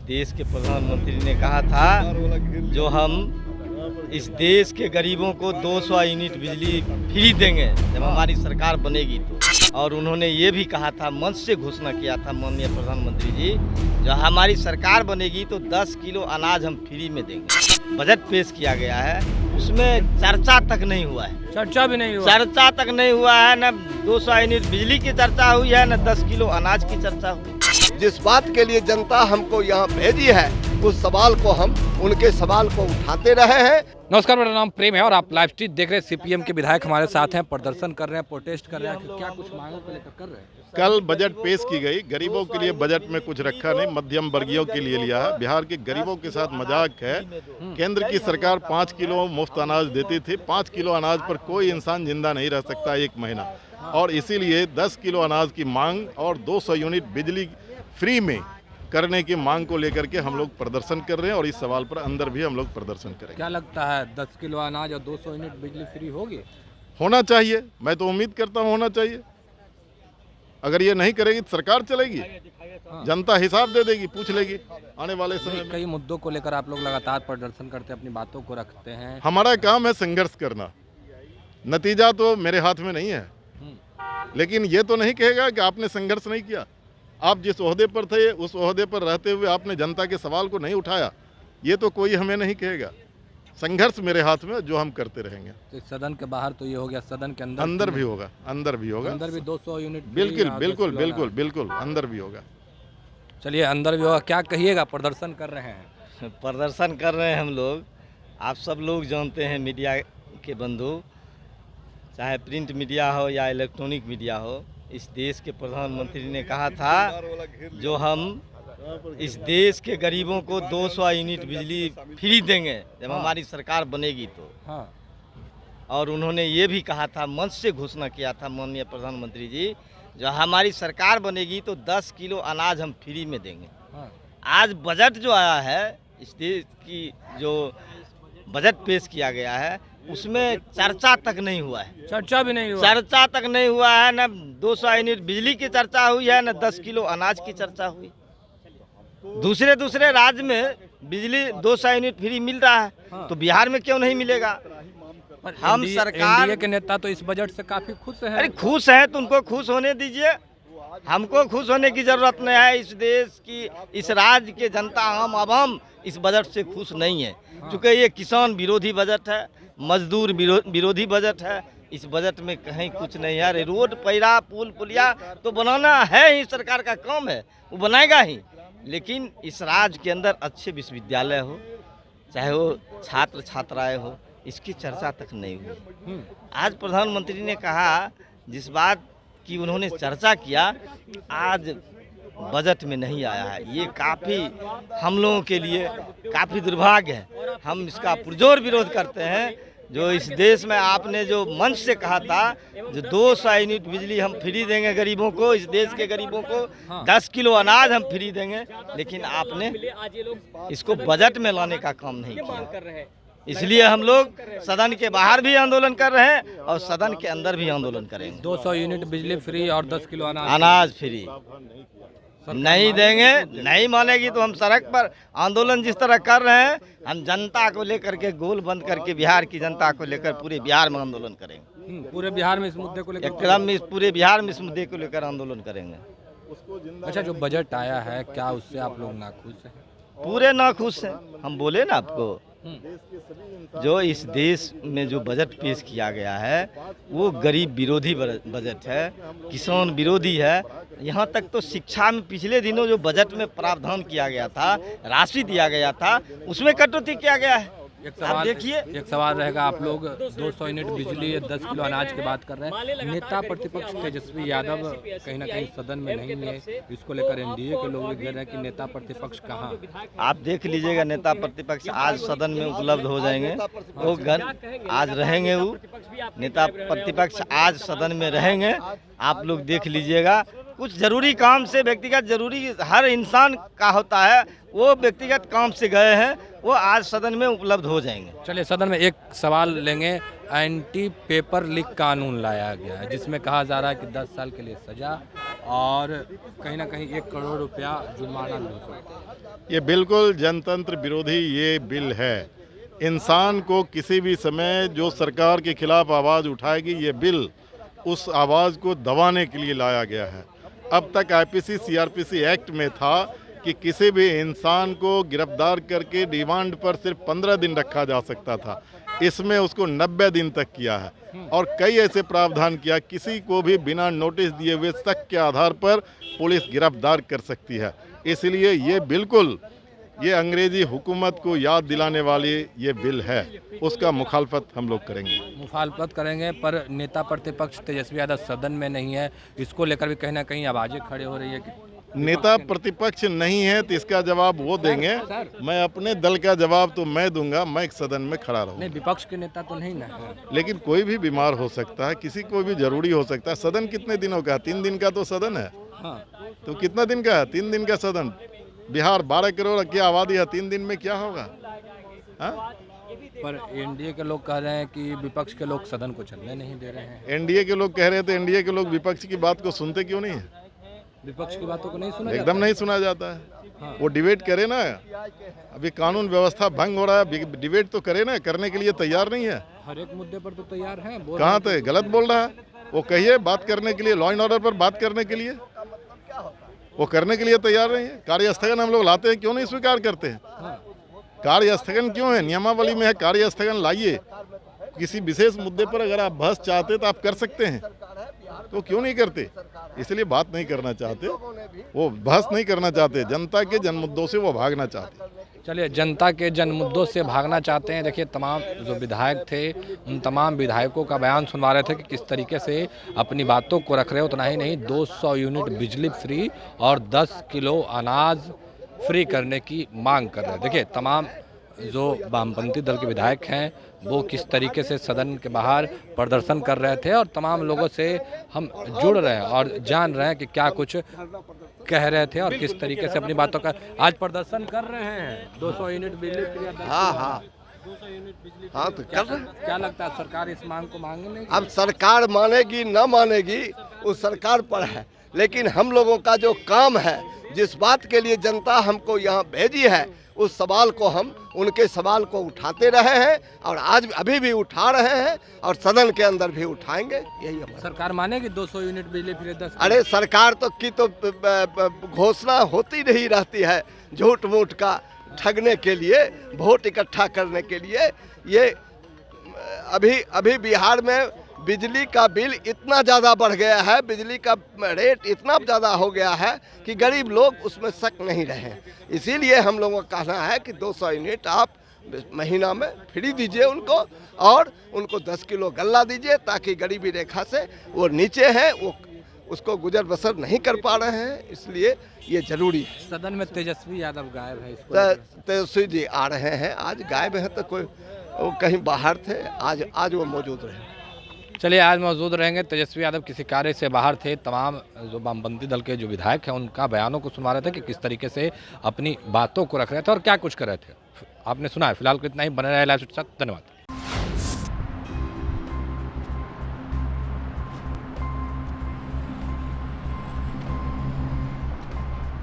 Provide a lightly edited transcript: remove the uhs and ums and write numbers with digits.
देश के प्रधानमंत्री ने कहा था जो हम इस देश के गरीबों को 200 यूनिट बिजली फ्री देंगे जब हमारी सरकार बनेगी तो। और उन्होंने ये भी कहा था, मंच से घोषणा किया था माननीय प्रधानमंत्री जी, जब हमारी सरकार बनेगी तो 10 किलो अनाज हम फ्री में देंगे। बजट पेश किया गया है, उसमें चर्चा तक नहीं हुआ है। चर्चा भी नहीं हुआ, चर्चा तक नहीं हुआ है, न 200 यूनिट बिजली की चर्चा हुई है, न 10 किलो अनाज की चर्चा हुई। जिस बात के लिए जनता हमको यहाँ भेजी है, उस सवाल को हम उनके सवाल को उठाते रहे हैं। नमस्कार, मेरा नाम प्रेम है और आप लाइव स्ट्रीट देख रहे हैं। सीपीएम के विधायक हमारे साथ हैं, प्रदर्शन कर रहे हैं, प्रोटेस्ट कर रहे हैं। क्या कुछ मांगों को लेकर कर रहे हैं? कल बजट पेश की गई, गरीबों के लिए बजट में कुछ रखा नहीं, मध्यम वर्गीयों के लिए लिया है। बिहार के गरीबों के साथ मजाक है। केंद्र की सरकार 5 किलो मुफ्त अनाज देती थी। 5 किलो अनाज पर कोई इंसान जिंदा नहीं रह सकता एक महीना, और इसीलिए 10 किलो अनाज की मांग और 200 यूनिट बिजली फ्री में करने की मांग को लेकर के हम लोग प्रदर्शन कर रहे हैं, और इस सवाल पर अंदर भी हम लोग प्रदर्शन करेंगे। क्या लगता है 10 किलो अनाज और 200 यूनिट बिजली फ्री होगी? होना चाहिए, मैं तो उम्मीद करता हूँ होना चाहिए। अगर ये नहीं करेगी तो सरकार चलेगी, जनता हिसाब दे देगी, पूछ लेगी आने वाले समय में। कई मुद्दों को लेकर आप लोग लगातार प्रदर्शन करते हैं, अपनी बातों को रखते हैं। हमारा काम है संघर्ष करना, नतीजा तो मेरे हाथ में नहीं है, लेकिन ये तो नहीं कहेगा कि आपने संघर्ष नहीं किया। आप जिस ओहदे पर थे उस ओहदे पर रहते हुए आपने जनता के सवाल को नहीं उठाया, ये तो कोई हमें नहीं कहेगा। संघर्ष मेरे हाथ में, जो हम करते रहेंगे। तो सदन के बाहर तो ये हो गया, सदन के अंदर अंदर भी होगा, अंदर भी होगा, अंदर भी 200 यूनिट। बिल्कुल बिल्कुल बिल्कुल बिल्कुल अंदर भी होगा। चलिए, अंदर भी होगा। क्या कहिएगा, प्रदर्शन कर रहे हैं? प्रदर्शन कर रहे हैं हम लोग। आप सब लोग जानते हैं, मीडिया के बंधु, चाहे प्रिंट मीडिया हो या इलेक्ट्रॉनिक मीडिया हो, इस देश के प्रधानमंत्री ने कहा था जो हम इस देश के गरीबों को 200 यूनिट बिजली फ्री देंगे जब हमारी सरकार बनेगी तो। और उन्होंने ये भी कहा था, मंच से घोषणा किया था माननीय प्रधानमंत्री जी, जब हमारी सरकार बनेगी तो 10 किलो अनाज हम फ्री में देंगे। आज बजट जो आया है, इस देश की जो बजट पेश किया गया है, उसमें चर्चा तक नहीं हुआ है। चर्चा भी नहीं हुआ, चर्चा तक नहीं हुआ है, न 200 यूनिट बिजली की चर्चा हुई है, न 10 किलो अनाज की चर्चा हुई। दूसरे राज्य में बिजली 200 यूनिट फ्री मिल रहा है, तो बिहार में क्यों नहीं मिलेगा? हम सरकार, एनडीए के नेता तो इस बजट से काफी खुश हैं। अरे खुश हैं तो उनको खुश होने दीजिए, हमको खुश होने की जरूरत नहीं है। इस देश की, इस राज्य के जनता, हम अवाम इस बजट से खुश नहीं है, क्योंकि ये किसान विरोधी बजट है, मजदूर विरोधी बजट है। इस बजट में कहीं कुछ नहीं है। रोड, पैरा, पुल पुलिया तो बनाना है ही, सरकार का काम है, वो बनाएगा ही। लेकिन इस राज्य के अंदर अच्छे विश्वविद्यालय हो, चाहे वो छात्र छात्राएं हो, इसकी चर्चा तक नहीं हुई। आज प्रधानमंत्री ने कहा, जिस बात की उन्होंने चर्चा किया, आज बजट में नहीं आया है। ये काफ़ी हम लोगों के लिए काफ़ी दुर्भाग्य है। हम इसका पुरजोर विरोध करते हैं। जो इस देश में आपने जो मंच से कहा था, जो 200 यूनिट बिजली हम फ्री देंगे गरीबों को, इस देश के गरीबों को 10 किलो अनाज हम फ्री देंगे, लेकिन आपने इसको बजट में लाने का काम नहीं किया। इसलिए हम लोग सदन के बाहर भी आंदोलन कर रहे हैं और सदन के अंदर भी आंदोलन करेंगे। 200 यूनिट बिजली फ्री और 10 किलो अनाज फ्री नहीं देंगे। नहीं मानेगी तो हम सड़क पर आंदोलन जिस तरह कर रहे हैं, हम जनता को लेकर के, गोल बंद करके बिहार की जनता को लेकर पूरे बिहार में आंदोलन करेंगे। पूरे बिहार में इस मुद्दे को लेकर एकदम पूरे बिहार में इस मुद्दे को लेकर आंदोलन करेंगे। अच्छा, जो बजट आया है, क्या उससे आप लोग नाखुश हैं? पूरे नाखुश हैं। हम बोले ना आपको, जो इस देश में जो बजट पेश किया गया है, वो गरीब विरोधी बजट है, किसान विरोधी है। यहाँ तक तो शिक्षा में पिछले दिनों जो बजट में प्रावधान किया गया था, राशि दिया गया था, उसमें कटौती किया गया है। आप देखिए, एक सवाल रहेगा, आप लोग 200 यूनिट बिजली, 10 किलो अनाज की बात कर रहे हैं। नेता प्रतिपक्ष तेजस्वी यादव कहीं ना कहीं सदन में नहीं है, इसको लेकर एनडीए के लोग भी कह रहे हैं कि नेता प्रतिपक्ष कहाँ? आप देख लीजिएगा, नेता प्रतिपक्ष आज सदन में उपलब्ध हो जाएंगे, वो आज रहेंगे, वो नेता प्रतिपक्ष आज सदन में रहेंगे। आप लोग देख लीजिएगा, कुछ जरूरी काम से, व्यक्तिगत जरूरी हर इंसान का होता है, वो व्यक्तिगत काम से गए हैं, वो आज सदन में उपलब्ध हो जाएंगे। चलिए, सदन में एक सवाल लेंगे। एंटी पेपर लीक कानून लाया गया है, जिसमें कहा जा रहा है कि 10 साल के लिए सजा और कहीं ना कहीं 1 करोड़ रुपया जुर्माना भी हो सकता है। ये बिल्कुल जनतंत्र विरोधी ये बिल है। इंसान को किसी भी समय जो सरकार के खिलाफ आवाज़ उठाएगी, ये बिल उस आवाज़ को दबाने के लिए लाया गया है। अब तक आईपीसी सीआरपीसी एक्ट में था कि किसी भी इंसान को गिरफ्तार करके रिमांड पर सिर्फ 15 दिन रखा जा सकता था, इसमें उसको 90 दिन तक किया है और कई ऐसे प्रावधान किया, किसी को भी बिना नोटिस दिए हुए शक के आधार पर पुलिस गिरफ्तार कर सकती है। इसलिए ये बिल्कुल ये अंग्रेजी हुकूमत को याद दिलाने वाली ये बिल है, उसका मुखालफत हम लोग करेंगे। मुखालफत करेंगे, पर नेता प्रतिपक्ष तेजस्वी यादव सदन में नहीं है, इसको लेकर भी कहीं ना कहीं आवाज़ें खड़े हो रही है कि नेता प्रतिपक्ष नहीं है तो इसका जवाब वो देंगे। मैं अपने दल का जवाब तो मैं दूंगा, मैं एक सदन में खड़ा रहूँगा। नहीं, विपक्ष के नेता तो नहीं ना है। लेकिन कोई भी बीमार हो सकता है, किसी को भी जरूरी हो सकता है। सदन कितने दिनों का? 3 दिन का तो सदन है। हाँ, तो कितना दिन का है? 3 दिन का सदन। बिहार 12 करोड़ की आबादी है, 3 दिन में क्या होगा? हाँ? पर एनडीए के लोग कह रहे हैं कि विपक्ष के लोग सदन को चलने नहीं दे रहे हैं। एनडीए के लोग कह रहे थे, एनडीए के लोग विपक्ष की बात को सुनते क्यों नहीं है? विपक्ष की बातों को नहीं सुना एकदम नहीं सुना जाता है। हाँ। वो डिबेट करे ना, अभी कानून व्यवस्था भंग हो रहा है, डिबेट तो करे ना, करने के लिए तैयार नहीं है। हर एक मुद्दे पर तो तैयार हैं। कहाँ थे? गलत बोल रहा है वो। कहिए बात करने के लिए, लॉ एंड ऑर्डर पर बात करने के लिए वो करने के लिए तैयार नहीं है। कार्य स्थगन हम लोग लाते हैं, क्यों नहीं स्वीकार करते हैं? कार्य स्थगन क्यों है? नियमावली में है कार्य स्थगन लाइए। किसी विशेष मुद्दे पर अगर आप बहस चाहते तो आप कर सकते हैं, तो क्यों नहीं करते? इसलिए बात नहीं करना चाहते, वो बहस नहीं करना चाहते, जनता के जन मुद्दों से वो भागना चाहते। चलिए, जनता के जन मुद्दों से भागना चाहते हैं। देखिए, तमाम जो विधायक थे उन तमाम विधायकों का बयान सुनवा रहे थे कि किस तरीके से अपनी बातों को रख रहे हो। उतना ही नहीं, 200 यूनिट बिजली फ्री और 10 किलो अनाज फ्री करने की मांग कर रहे हैं। देखिए, तमाम जो वामपंथी दल के विधायक हैं वो किस तरीके से सदन के बाहर प्रदर्शन कर रहे थे और तमाम लोगों से हम जुड़ रहे हैं और जान रहे हैं कि क्या कुछ कह रहे थे और किस तरीके से अपनी बातों का आज प्रदर्शन कर रहे हैं। 200 यूनिट बिजली फ्री। हाँ, तो कर रहे हैं। क्या लगता है, सरकार इस मांग को मांगेगी? अब सरकार मानेगी ना मानेगी वो सरकार पर है, लेकिन हम लोगों का जो काम है, जिस बात के लिए जनता हमको यहाँ भेजी है, उस सवाल को हम उनके सवाल को उठाते रहे हैं और आज अभी भी उठा रहे हैं और सदन के अंदर भी उठाएंगे। यही हमारा। सरकार मानेगी 200 यूनिट बिजली फ्री 10? अरे सरकार की तो घोषणा होती नहीं रहती है, झूठ मूठ का ठगने के लिए, वोट इकट्ठा करने के लिए। ये अभी बिहार में बिजली का बिल इतना ज़्यादा बढ़ गया है, बिजली का रेट इतना ज़्यादा हो गया है कि गरीब लोग उसमें शक नहीं रहे। इसीलिए हम लोगों का कहना है कि 200 यूनिट आप महीना में फ्री दीजिए उनको और उनको 10 किलो गल्ला दीजिए, ताकि गरीबी रेखा से वो नीचे हैं, वो उसको गुजर बसर नहीं कर पा रहे हैं। इसलिए ये जरूरी है। सदन में तेजस्वी यादव गायब है, तेजस्वी जी आ रहे हैं। आज गायब हैं तो कोई वो कहीं बाहर थे, आज वो मौजूद रहे। चलिए, आज मौजूद रहेंगे। तेजस्वी यादव किसी कार्य से बाहर थे। तमाम जो वामपंथी दल के जो विधायक हैं उनका बयानों को सुनवा रहे थे कि किस तरीके से अपनी बातों को रख रहे थे और क्या कुछ कर रहे थे। आपने सुना है। फिलहाल को इतना ही। बने रहे लाइव के साथ। धन्यवाद।